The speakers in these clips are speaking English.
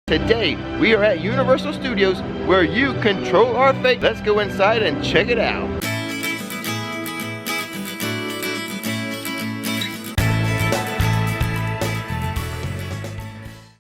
Today, we are at Universal Studios where you control our fate. Let's go inside and check it out.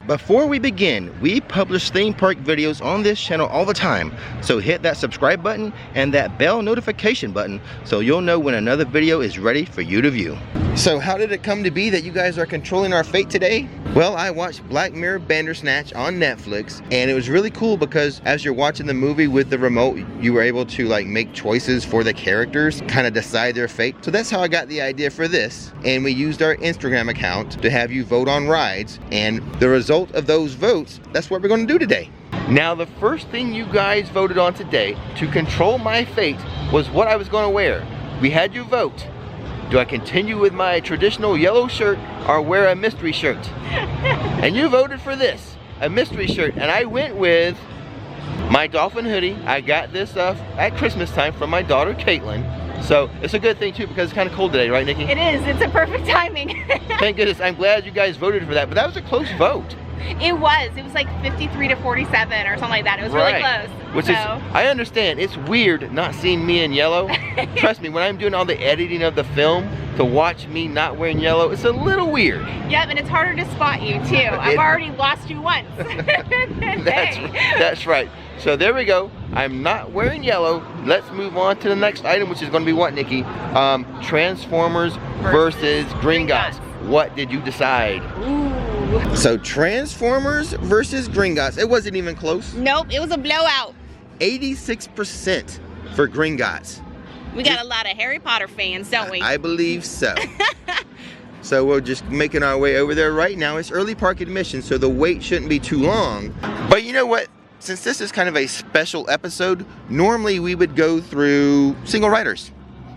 Before we begin, we publish theme park videos on this channel all the time. So hit that subscribe button and that bell notification button so you'll know when another video is ready for you to view. So how did it come to be that you guys are controlling our fate today? Well, I watched Black Mirror Bandersnatch on Netflix, and it was really cool because as you're watching the movie with the remote, you were able to like make choices for the characters, kind of decide their fate. So that's how I got the idea for this. And we used our Instagram account to have you vote on rides, and the result of those votes, that's what we're going to do today. Now, the first thing you guys voted on today to control my fate was what I was going to wear. We had you vote. Do I continue with my traditional yellow shirt or wear a mystery shirt? And you voted for this, a mystery shirt, and I went with my dolphin hoodie. I got this at Christmas time from my daughter Caitlin. So it's a good thing too because it's kind of cold today, right, Nikki? It is. It's a perfect timing. Thank goodness. I'm glad you guys voted for that, but that was a close vote. It was like 53 to 47 or something like that. It was really close. Which is, I understand, it's weird not seeing me in yellow. Trust me, when I'm doing all the editing of the film, to watch me not wearing yellow, it's a little weird. Yep, and it's harder to spot you too. I've already lost you once. That's right. So there we go. I'm not wearing yellow. Let's move on to the next item, which is going to be what, Nikki? Transformers versus Gringotts. What did you decide? Ooh. So Transformers versus Gringotts. It wasn't even close. Nope, it was a blowout. 86% for Gringotts. We got a lot of Harry Potter fans, don't we? I believe so. So we're just making our way over there right now. It's early park admission, so the wait shouldn't be too long. But you know what? Since this is kind of a special episode, normally we would go through single riders.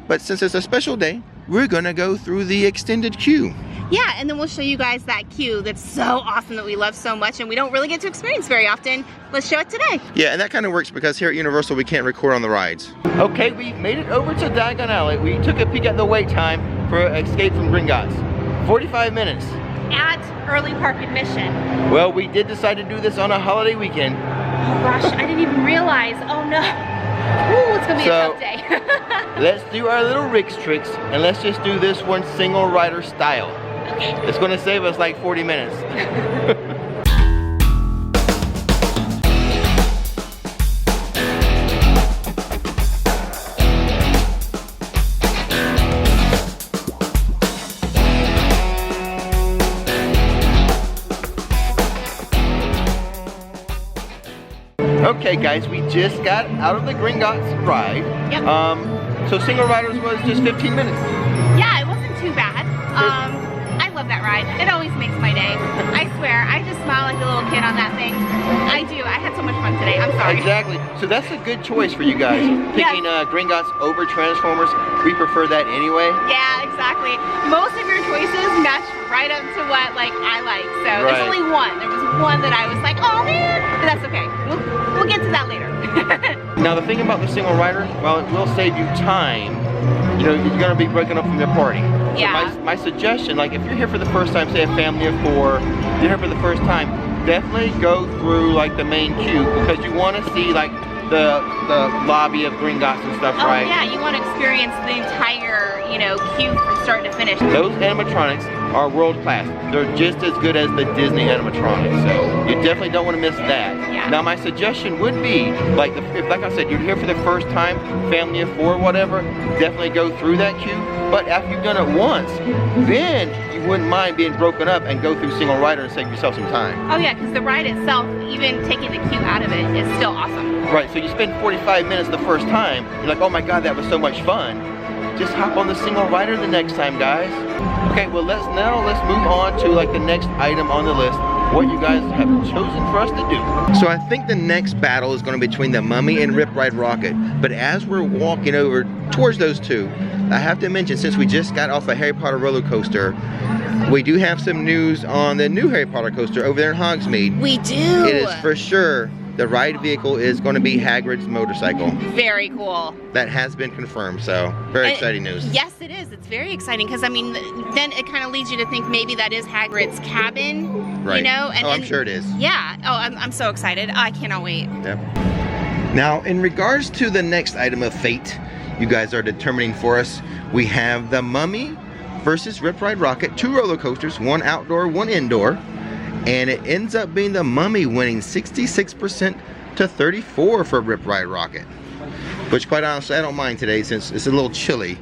But since it's a special day, we're gonna go through the extended queue. Yeah, and then we'll show you guys that queue that's so awesome that we love so much and we don't really get to experience very often. Let's show it today. Yeah, and that kind of works because here at Universal we can't record on the rides. Okay, we've made it over to Diagon Alley. We took a peek at the wait time for Escape from Gringotts. 45 minutes. At early park admission. Well, we did decide to do this on a holiday weekend. Oh gosh, I didn't even realize. Oh no. Ooh, it's gonna be a tough day. Let's do our little Rick's tricks and let's just do this one single rider style. Okay. It's gonna save us like 40 minutes. Okay guys, we just got out of the Gringotts ride. Yep. So single riders was just 15 minutes. Yeah, it wasn't too bad. I love that ride. It always makes my day. I swear, I just smile like a little kid on that thing. I do. I had so much fun today. I'm sorry. Exactly. So that's a good choice for you guys. Picking Gringotts over Transformers. We prefer that anyway. Yeah, exactly. Most of your choices match right up to what I like. So there's only one. There was one that I was like, oh man, but that's okay. We'll get to that later. Now the thing about the single rider, well, it will save you time. You know, you're gonna be breaking up from your party. Yeah. So my suggestion, like if you're here for the first time, say a family of 4, you're here for the first time, definitely go through like the main queue because you want to see like the lobby of Gringotts and stuff, right? Oh yeah, you want to experience the entire, queue from start to finish. Those animatronics are world class. They're just as good as the Disney animatronics, so you definitely don't want to miss that. Yeah. Now my suggestion would be, like I said, you're here for the first time, family of 4, whatever, definitely go through that queue. But after you've done it once, then you wouldn't mind being broken up and go through single rider and save yourself some time. Oh yeah, because the ride itself, even taking the queue out of it, is still awesome. Right, so you spend 45 minutes the first time, you're like, oh my god, that was so much fun. Just hop on the single rider the next time, guys. Okay, well let's move on to like the next item on the list, what you guys have chosen for us to do. So I think the next battle is going to be between the Mummy and Rip Ride Rocket. But as we're walking over towards those two, I have to mention, since we just got off a Harry Potter roller coaster, we do have some news on the new Harry Potter coaster over there in Hogsmeade. We do. It is for sure the ride vehicle is going to be Hagrid's motorcycle. Very cool. That has been confirmed, so very exciting news. Yes, it is. It's very exciting because, I mean, then it kind of leads you to think maybe that is Hagrid's cabin, right. You know? And, I'm sure it is. Yeah. Oh, I'm so excited. I cannot wait. Yep. Now, in regards to the next item of fate you guys are determining for us, we have the Mummy versus Rip Ride Rocket, 2 roller coasters, 1 outdoor, 1 indoor, and it ends up being the Mummy winning 66% to 34% for Rip Ride Rocket, which quite honestly I don't mind today since it's a little chilly.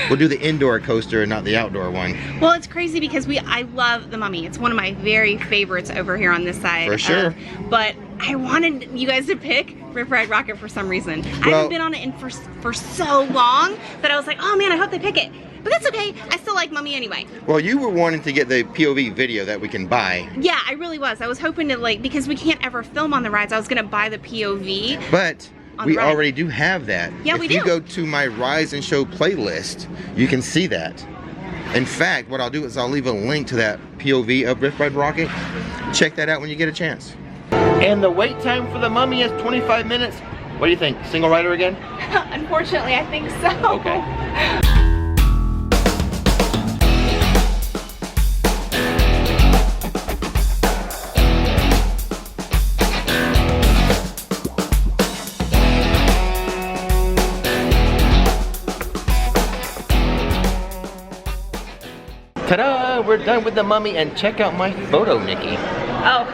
We'll do the indoor coaster and not the outdoor one. Well, it's crazy because I love the Mummy. It's one of my very favorites over here on this side. For sure. But I wanted you guys to pick Rip Ride Rocket for some reason. I haven't been on it for so long that I was like, oh man, I hope they pick it. But that's okay. I still like Mummy anyway. Well, you were wanting to get the POV video that we can buy. Yeah, I really was. I was hoping to, like, because we can't ever film on the rides, I was gonna buy the POV. But we already do have that. Yeah, we do. If you go to my Rise and Show playlist, you can see that. In fact, what I'll do is I'll leave a link to that POV of Rip Ride Rocket. Check that out when you get a chance. And the wait time for the Mummy is 25 minutes. What do you think? Single rider again? Unfortunately, I think so. Okay. Ta-da! We're done with the Mummy, and check out my photo, Nikki. Oh.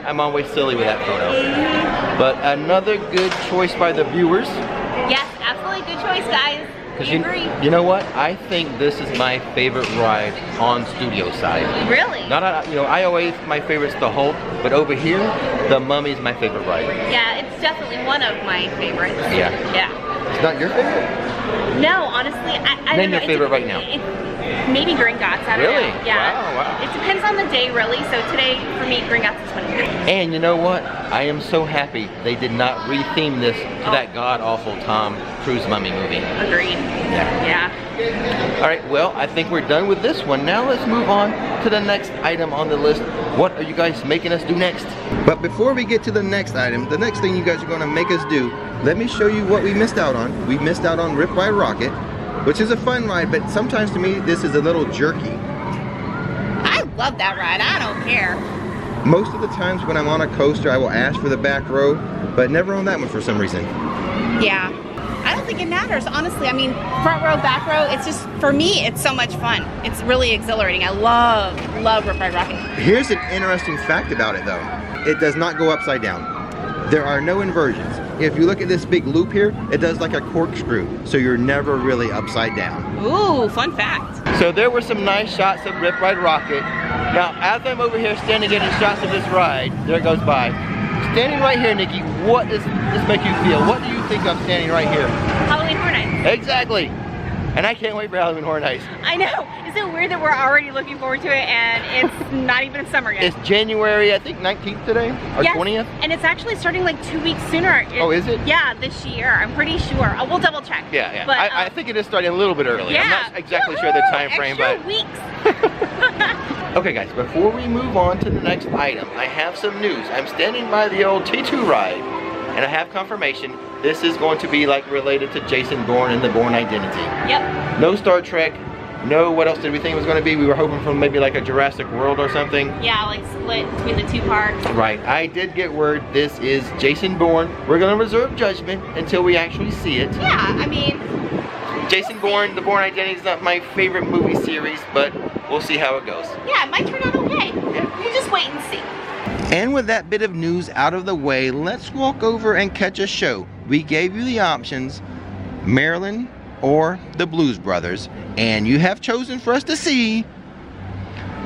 I'm always silly with that photo. But another good choice by the viewers. Yes, absolutely good choice, guys. We agree. You know what? I think this is my favorite ride on studio side. Really? Not, you know, IOA my favorite's the Hulk, but over here, the Mummy's my favorite ride. Yeah, it's definitely one of my favorites. Yeah. Yeah. It's not your favorite? No, honestly, I don't know. Name your favorite right now. Maybe Gringotts, I don't know. Really? Yeah. Wow. It depends on the day, really. So today, for me, Gringotts is winning. And you know what? I am so happy they did not re-theme this to that god-awful Tom Cruise Mummy movie. Agreed. Yeah. All right, well, I think we're done with this one. Now let's move on to the next item on the list. What are you guys making us do next? But before we get to the next item, the next thing you guys are going to make us do, let me show you what we missed out on. We missed out on Rip Ride Rocket, which is a fun ride, but sometimes to me, this is a little jerky. I love that ride. I don't care. Most of the times when I'm on a coaster, I will ask for the back row, but never on that one for some reason. Yeah. I don't think it matters, honestly. I mean, front row, back row, it's just, for me, it's so much fun. It's really exhilarating. I love Rip Ride Rocket. Here's an interesting fact about it, though. It does not go upside down. There are no inversions. If you look at this big loop here, it does like a corkscrew, so you're never really upside down. Ooh, fun fact. So there were some nice shots of Rip Ride Rocket. Now, as I'm over here standing getting shots of this ride, there it goes by. Standing right here, Nikki, what does this make you feel? What do you think of standing right here? Halloween Horror Nights. Exactly. And I can't wait for Halloween Horror Nights. I know. Is it weird that we're already looking forward to it and it's not even summer yet? It's January, I think, 19th today? Or 20th? And it's actually starting like 2 weeks sooner. Oh, is it? Yeah, this year. I'm pretty sure. We'll double check. Yeah. But, I think it is starting a little bit early. Yeah. I'm not exactly sure the time frame, extra but... weeks. Okay, guys, before we move on to the next item, I have some news. I'm standing by the old T2 ride, and I have confirmation this is going to be like related to Jason Bourne and the Bourne Identity. Yep. No Star Trek. No, what else did we think it was going to be? We were hoping for maybe like a Jurassic World or something. Yeah, like split between the 2 parts. Right. I did get word this is Jason Bourne. We're going to reserve judgment until we actually see it. Yeah, I mean... Jason Bourne, the Bourne Identity is not my favorite movie series, but we'll see how it goes. Yeah, it might turn out okay. Yeah. We'll just wait and see. And with that bit of news out of the way, let's walk over and catch a show. We gave you the options, Marilyn or the Blues Brothers, and you have chosen for us to see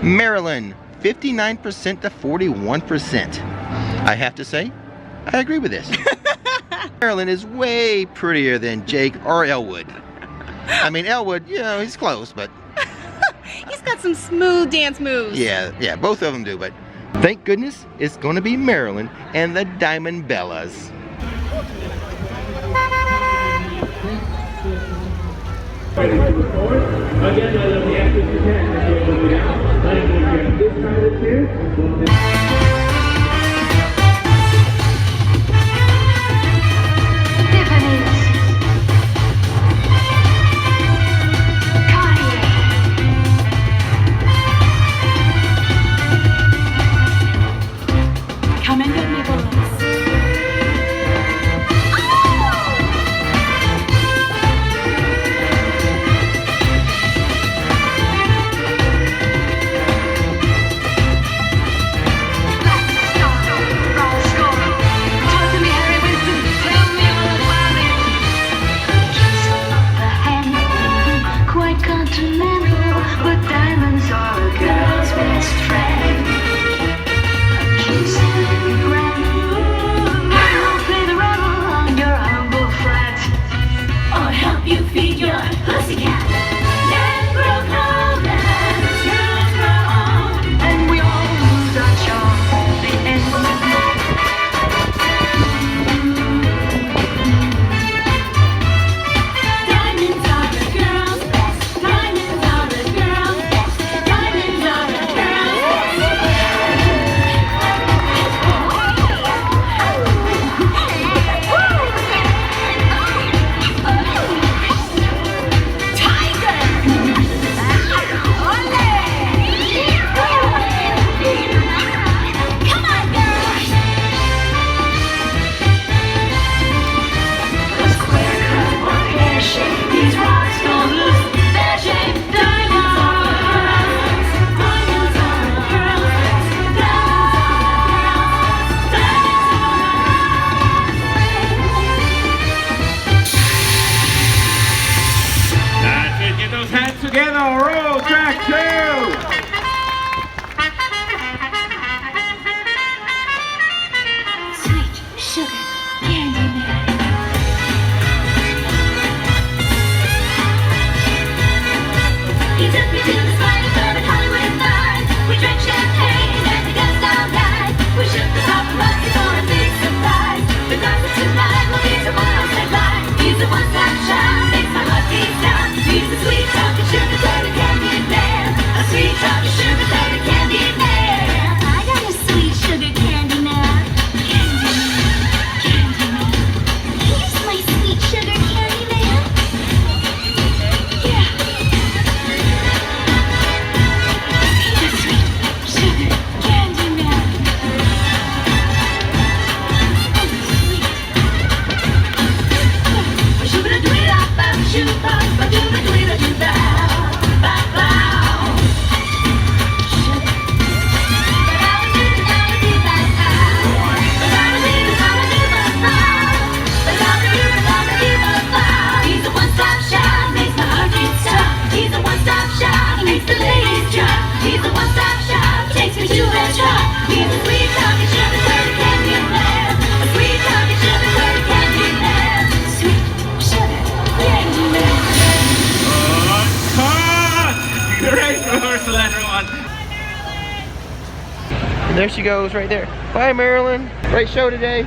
Marilyn, 59% to 41%. I have to say, I agree with this. Marilyn is way prettier than Jake or Elwood. I mean, Elwood, you know, he's close, but... He's got some smooth dance moves. Yeah, both of them do, but thank goodness it's going to be Marilyn and the Diamond Bellas. Again, I love the actors you can. Letting you get this side of the chair. There she goes right there. Bye, Marilyn. Great show today.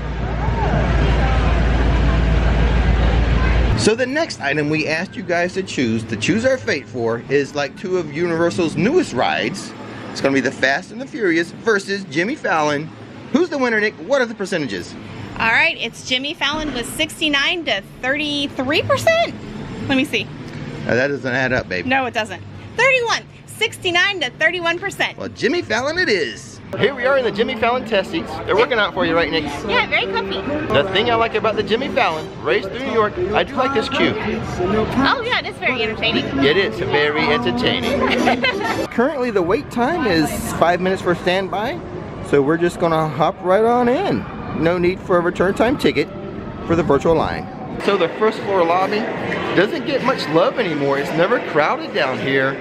So the next item we asked you guys to choose our fate for is like two of Universal's newest rides. It's gonna be the Fast and the Furious versus Jimmy Fallon. Who's the winner, Nick? What are the percentages? All right, it's Jimmy Fallon with 69 to 33%. Let me see. That doesn't add up, babe. No, it doesn't. 31, 69 to 31%. Well, Jimmy Fallon it is. Here we are in the Jimmy Fallon test seats. They're working out for you, right, Nick? Yeah, very comfy. The thing I like about the Jimmy Fallon race through New York, I do like this queue. Oh yeah, it is very entertaining. It is very entertaining. Currently the wait time is 5 minutes for standby, so we're just gonna hop right on in. No need for a return time ticket for the virtual line. So the first floor lobby doesn't get much love anymore. It's never crowded down here.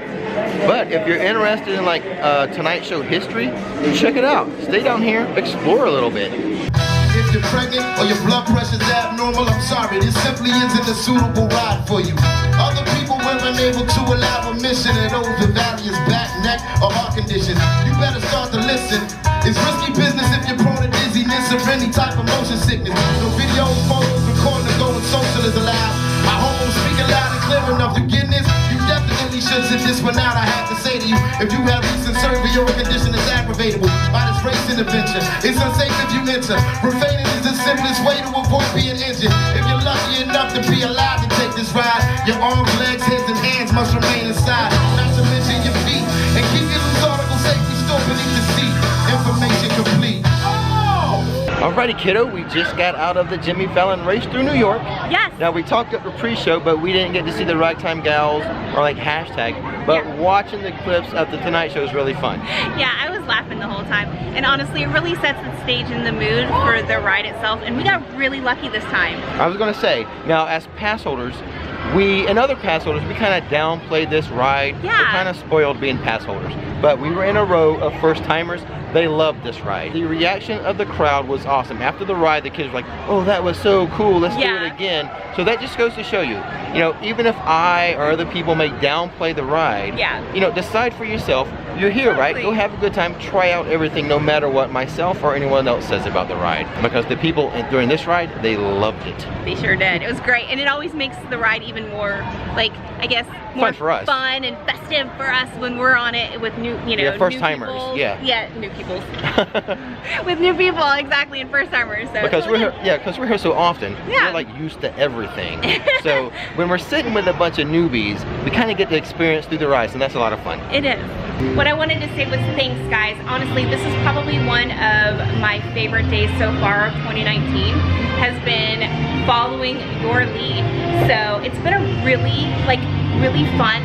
But if you're interested in like Tonight Show history, check it out. Stay down here, explore a little bit. If you're pregnant or your blood pressure's abnormal, I'm sorry, this simply isn't a suitable ride for you. Other people were unable to allow admission of those with various back, neck, or heart conditions. You better start to listen. It's risky business if you're prone to dizziness or any type of motion sickness. No videos, photos, recording, or going social is allowed. I hope I'm speaking loud and clear enough. You getting this? You definitely should sit this one out. I have to say to you, if you have recent surgery or a condition that's aggravatable by this race intervention, it's unsafe if you enter. Profaning is the simplest way to avoid being injured. If you're lucky enough to be alive to take this ride, your arms, legs, heads, and hands must remain inside. Not to mention your feet. And keep your loose article safely stored beneath the seat. Information complete. Alrighty, kiddo, we just got out of the Jimmy Fallon race through New York. Yes. Now we talked up the pre-show, but we didn't get to see the Ragtime Gals or like hashtag. But Yeah. watching the clips of the Tonight Show is really fun. Yeah, I was laughing the whole time. And honestly, it really sets the stage and the mood for the ride itself. And we got really lucky this time. I was gonna say, now as pass holders, we and other pass holders, we kind of downplayed this ride. Yeah. We're kind of spoiled being pass holders. But we were in a row of first timers. They loved this ride. The reaction of the crowd was awesome. After the ride, the kids were like, oh, that was so cool, let's do it again. So that just goes to show you, you know, even if I or other people may downplay the ride, you know, decide for yourself. You're here, right? Go have a good time, try out everything no matter what myself or anyone else says about the ride. Because the people during this ride, they loved it. They sure did. It was great. And it always makes the ride even more, like, I guess, more fun for us. Fun and festive for us when we're on it with new, you know, first new timers. people. Yeah, new people. With new people, exactly, and first timers. So because we're here, because we're here so often, Yeah. we're like used to everything. So when we're sitting with a bunch of newbies, we kind of get to experience through their eyes, and that's a lot of fun. It is. What I wanted to say was thanks, guys. Honestly, this is probably one of my favorite days so far of 2019. Has been following your lead. So it's been a really fun,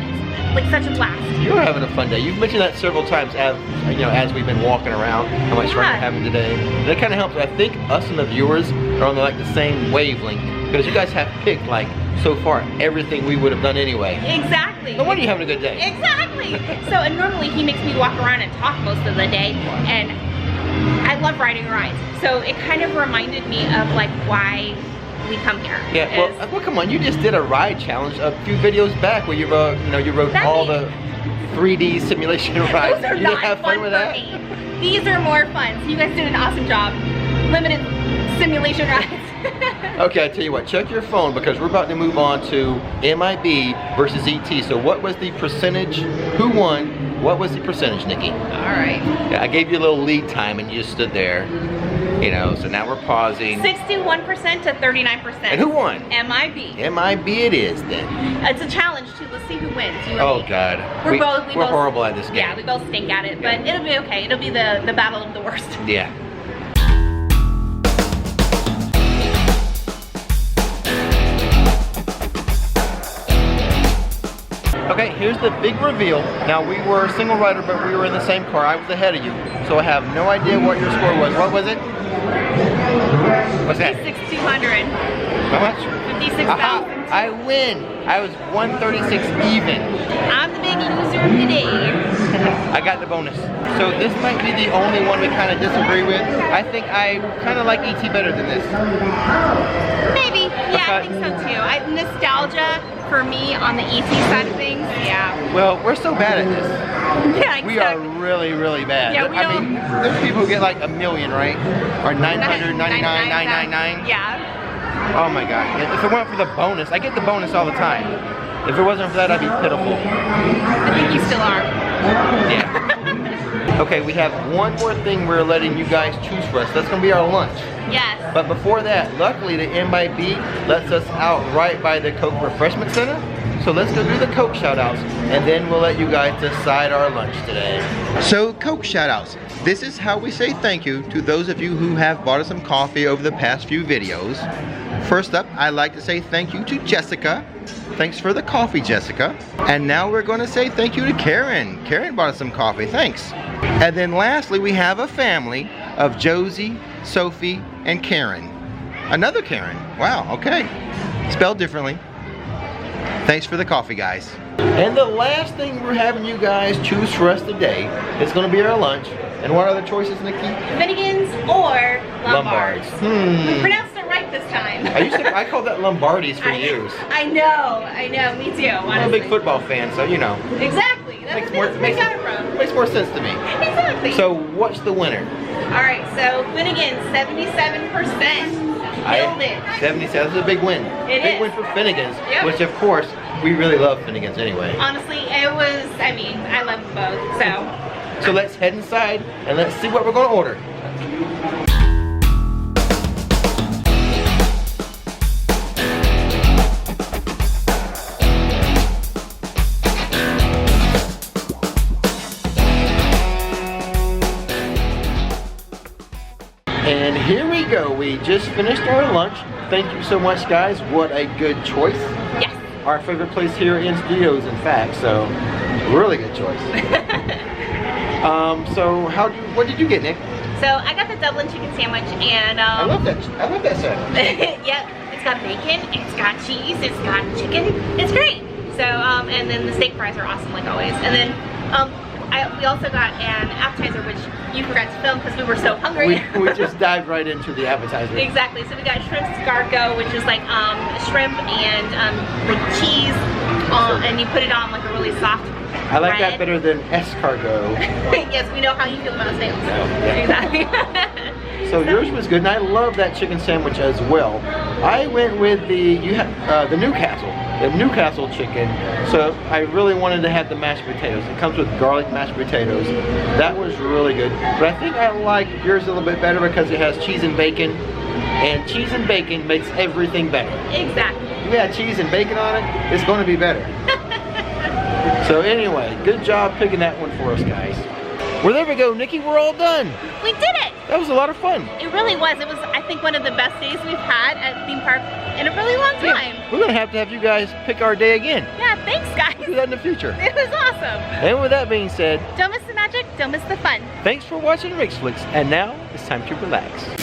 like such a blast. You're having a fun day. You've mentioned that several times as you know, as we've been walking around, how much fun you're having today. And it kind of helps. I think us and the viewers are on like the same wavelength because you guys have picked like so far everything we would have done anyway. Exactly. No wonder you're having a good day. Exactly. So, and normally he makes me walk around and talk most of the day, and I love riding rides. So it kind of reminded me of like why we come here. Yeah. Well, come on. You just did a ride challenge a few videos back where you rode, you rode all the 3D simulation rides. Those are you not didn't have fun with that? me. These are more fun. So you guys did an awesome job. Limited simulation rides. Okay, I tell you what, check your phone because we're about to move on to MIB versus ET. So what was the percentage? Who won? What was the percentage, Nikki? All right. Yeah, I gave you a little lead time and you just stood there. You know, so now we're pausing. 61% to 39%. And who won? MIB. MIB it is then. It's a challenge too. Let's see who wins. You or Oh me. God. We're we're horrible at this game. Yeah, we both stink at it, but it'll be okay. It'll be the battle of the worst. Yeah. Okay, here's the big reveal. Now we were a single rider, but we were in the same car. I was ahead of you, so I have no idea what your score was. What was it? What's that? 56,200. How much? 56,000. I win. I was 136 even. I'm the big loser of the day. I got the bonus. So this might be the only one we kind of disagree with. I think I kind of like ET better than this. Maybe. Yeah, I think so too. Nostalgia for me on the ET side of things. Yeah. Well, we're so bad at this. Yeah, exactly. We are really, really bad. Yeah, I mean, there's people who get like 1 million, right? Or 999,999. Yeah. Oh my God. If it weren't for the bonus, I get the bonus all the time. If it wasn't for that, I'd be pitiful. I think you still are. Yeah. Okay, we have one more thing we're letting you guys choose for us. That's gonna be our lunch. Yes. But before that, luckily the MIB lets us out right by the Coke Refreshment Center. So let's go do the Coke shoutouts, and then we'll let you guys decide our lunch today. So Coke shoutouts. This is how we say thank you to those of you who have bought us some coffee over the past few videos. First up, I'd like to say thank you to Jessica. Thanks for the coffee, Jessica. And now we're going to say thank you to Karen. Karen bought us some coffee, thanks. And then lastly, we have a family of Josie, Sophie, and Karen. Another Karen. Wow, okay. Spelled differently. Thanks for the coffee, guys. And the last thing we're having you guys choose for us today is going to be our lunch. And what are the choices, Nikki? Finnegan's or Lombards. We pronounced it right this time. I called that Lombardies for years. I know, me too, honestly. I'm a big football fan, so you know. Exactly, that's where I got it from. Makes more sense to me. Exactly. So what's the winner? Alright, so Finnegan's 77%. Killed it. 77, that's a big win. Big win for Finnegan's, which of course, we really love Finnegan's anyway. Honestly, it was, I mean, I love them both, so. So let's head inside and let's see what we're going to order. And here we go. We just finished our lunch. Thank you so much, guys. What a good choice. Yes. Our favorite place here in studios, in fact. So, really good choice. So what did you get, Nick? So I got the Dublin chicken sandwich, and I love that sandwich. Yep, it's got bacon, it's got cheese, it's got chicken. It's great. So and then the steak fries are awesome, like always. And then we also got an appetizer, which you forgot to film because we were so hungry. We just dived right into the appetizer. Exactly. So we got shrimp escargot, which is like shrimp and like cheese, and you put it on like a really soft I like bread. that better than escargot. Yes, we know how you feel about snails. Yeah. Exactly. So yours was good, and I love that chicken sandwich as well. I went with the Newcastle chicken. So I really wanted to have the mashed potatoes. It comes with garlic mashed potatoes. That was really good. But I think I like yours a little bit better because it has cheese and bacon. And cheese and bacon makes everything better. Exactly. If we had cheese and bacon on it, it's going to be better. So anyway, good job picking that one for us, guys. Well, there we go, Nikki, we're all done. We did it. That was a lot of fun. It really was. It was, I think, one of the best days we've had at theme park in a really long time. Yeah, we're going to have you guys pick our day again. Yeah, thanks, guys. We'll do that in the future. It was awesome. And with that being said, don't miss the magic, don't miss the fun. Thanks for watching Rick's Flicks, and now it's time to relax.